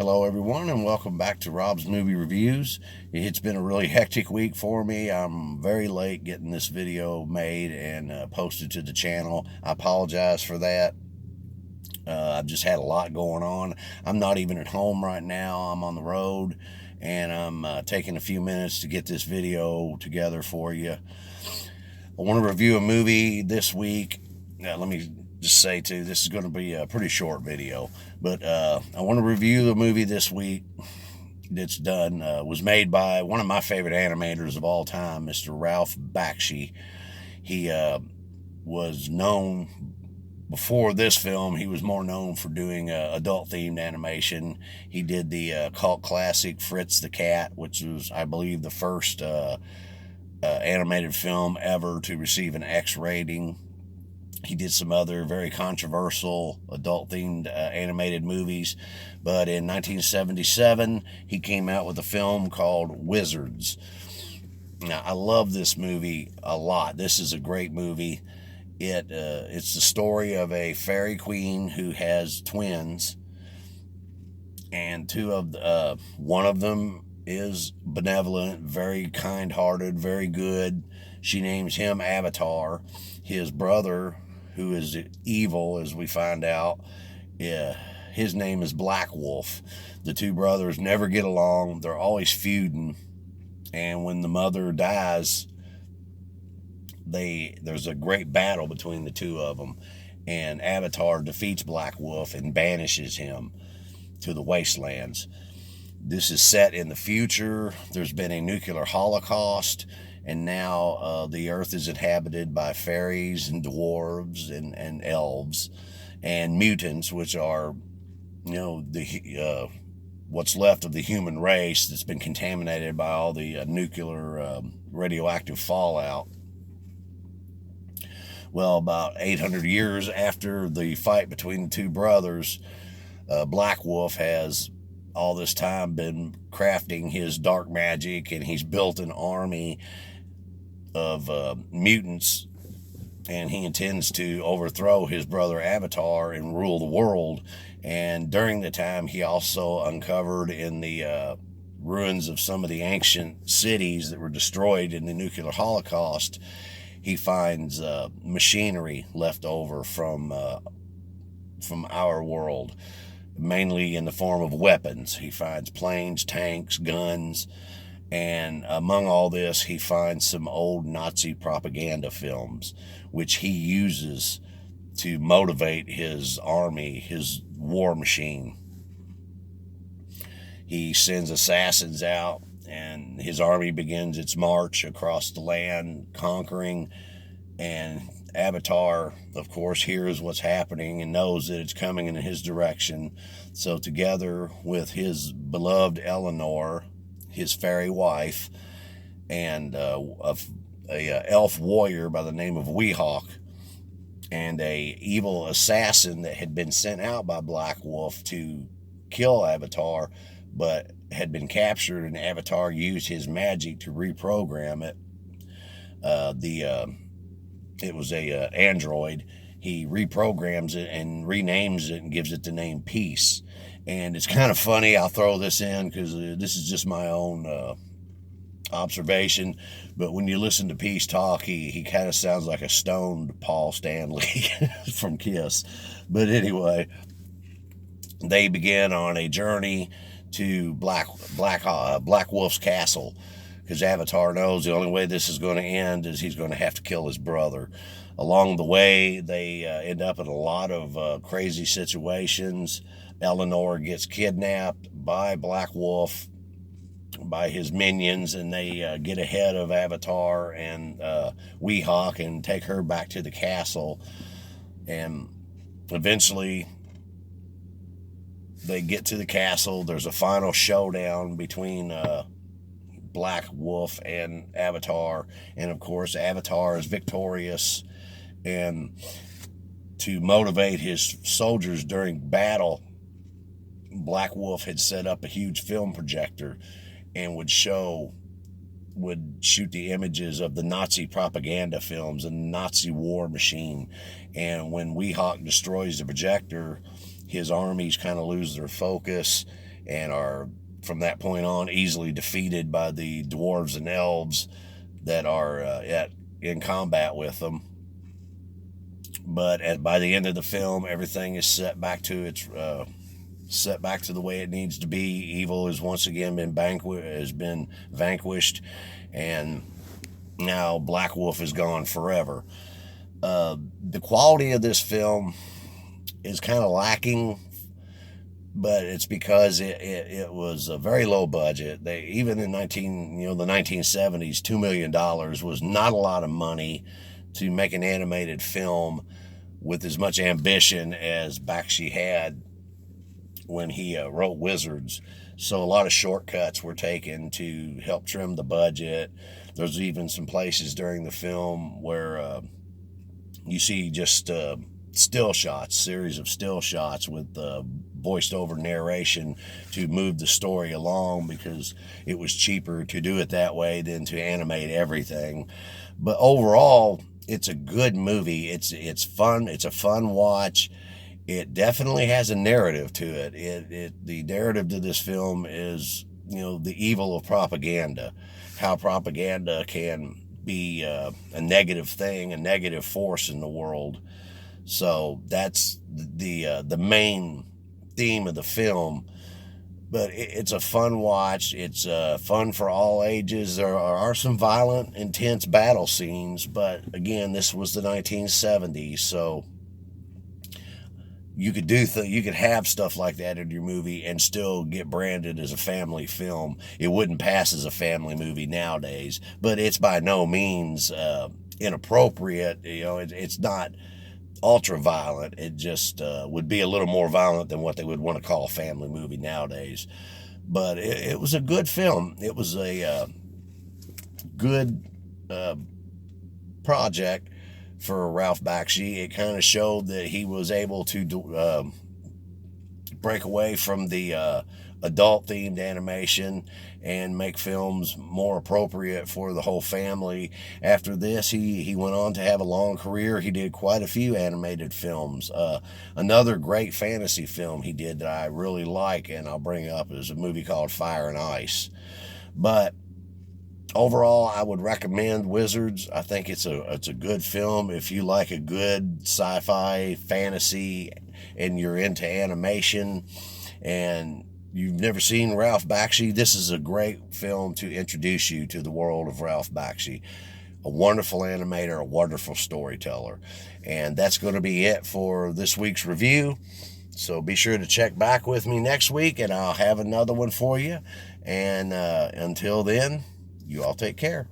Hello everyone and welcome back to Rob's Movie Reviews. It's been a really hectic week for me. I'm very late getting this video made and posted to the channel. I apologize for that. I've just had a lot going on. I'm not even at home right now. I'm on the road and I'm taking a few minutes to get this video together for you. I want to review a movie this week. Let me just say too, this is going to be a pretty short video, but I want to review the movie this week that's done. Was made by one of my favorite animators of all time, Mr. Ralph Bakshi. He was known before this film. He was more known for doing adult-themed animation. He did the cult classic Fritz the Cat, which was, I believe, the first animated film ever to receive an X rating. He did some other very controversial adult-themed animated movies. But in 1977, he came out with a film called Wizards. Now, I love this movie a lot. This is a great movie. It's the story of a fairy queen who has twins. And one of them is benevolent, very kind-hearted, very good. She names him Avatar. His brother, who is evil, as we find out, his name is Black Wolf. The two brothers never get along. They're always feuding. And when the mother dies, there's a great battle between the two of them. And Avatar defeats Black Wolf and banishes him to the wastelands. This is set in the future. There's been a nuclear holocaust. And now the earth is inhabited by fairies and dwarves and elves and mutants, which are, what's left of the human race that's been contaminated by all the nuclear radioactive fallout. Well, about 800 years after the fight between the two brothers, Black Wolf has all this time been crafting his dark magic, and he's built an army of mutants, and he intends to overthrow his brother Avatar and rule the world. And during the time, he also uncovered in the ruins of some of the ancient cities that were destroyed in the nuclear holocaust, he finds machinery left over from our world, mainly in the form of weapons. He finds planes, tanks, guns. And among all this, he finds some old Nazi propaganda films, which he uses to motivate his army, his war machine. He sends assassins out, and his army begins its march across the land, conquering. And Avatar, of course, hears what's happening and knows that it's coming in his direction. So together with his beloved Eleanor, his fairy wife, and a elf warrior by the name of Weehawk, and a evil assassin that had been sent out by Black Wolf to kill Avatar, but had been captured, and Avatar used his magic to reprogram it. It was a android. He reprograms it and renames it and gives it the name Peace. And it's kind of funny. I'll throw this in because this is just my own observation. But when you listen to Peace talk, he kind of sounds like a stoned Paul Stanley from Kiss. But anyway, they begin on a journey to Black Wolf's castle, because Avatar knows the only way this is going to end is he's going to have to kill his brother. Along the way, they end up in a lot of crazy situations. Eleanor gets kidnapped by Black Wolf, by his minions, and they get ahead of Avatar and Weehawk and take her back to the castle. And eventually, they get to the castle. There's a final showdown between Black Wolf and Avatar. And of course, Avatar is victorious. And to motivate his soldiers during battle, Black Wolf had set up a huge film projector and would shoot the images of the Nazi propaganda films and the Nazi war machine. And when Weehawk destroys the projector, his armies kind of lose their focus, and are from that point on easily defeated by the dwarves and elves that are in combat with them. But by the end of the film, everything is set back to the way it needs to be. Evil has once again been vanquished, and now Black Wolf is gone forever. The quality of this film is kind of lacking, but it's because it was a very low budget. Even in the 1970s, $2 million was not a lot of money to make an animated film with as much ambition as Bakshi had when he wrote Wizards. So a lot of shortcuts were taken to help trim the budget. There's even some places during the film where you see just still shots, series of still shots with voiced over narration to move the story along, because it was cheaper to do it that way than to animate everything. But overall, it's a good movie. It's fun. It's a fun watch. It definitely has a narrative to it. The narrative to this film is, the evil of propaganda, how propaganda can be a negative thing, a negative force in the world. So that's the main theme of the film. But it's a fun watch. It's fun for all ages. There are some violent, intense battle scenes, but again, this was the 1970s, so you could you could have stuff like that in your movie and still get branded as a family film. It wouldn't pass as a family movie nowadays, but it's by no means inappropriate. It's not ultra violent. It just would be a little more violent than what they would want to call a family movie nowadays. But it was a good film. It was a good project for Ralph Bakshi. It kind of showed that he was able to break away from the adult-themed animation and make films more appropriate for the whole family. After this, he went on to have a long career. He did quite a few animated films. Another great fantasy film he did that I really like, and I'll bring up, is a movie called Fire and Ice. But overall, I would recommend Wizards. I think it's a good film. If you like a good sci-fi fantasy and you're into animation and you've never seen Ralph Bakshi, this is a great film to introduce you to the world of Ralph Bakshi. A wonderful animator, a wonderful storyteller. And that's going to be it for this week's review. So be sure to check back with me next week, and I'll have another one for you. And until then, you all take care.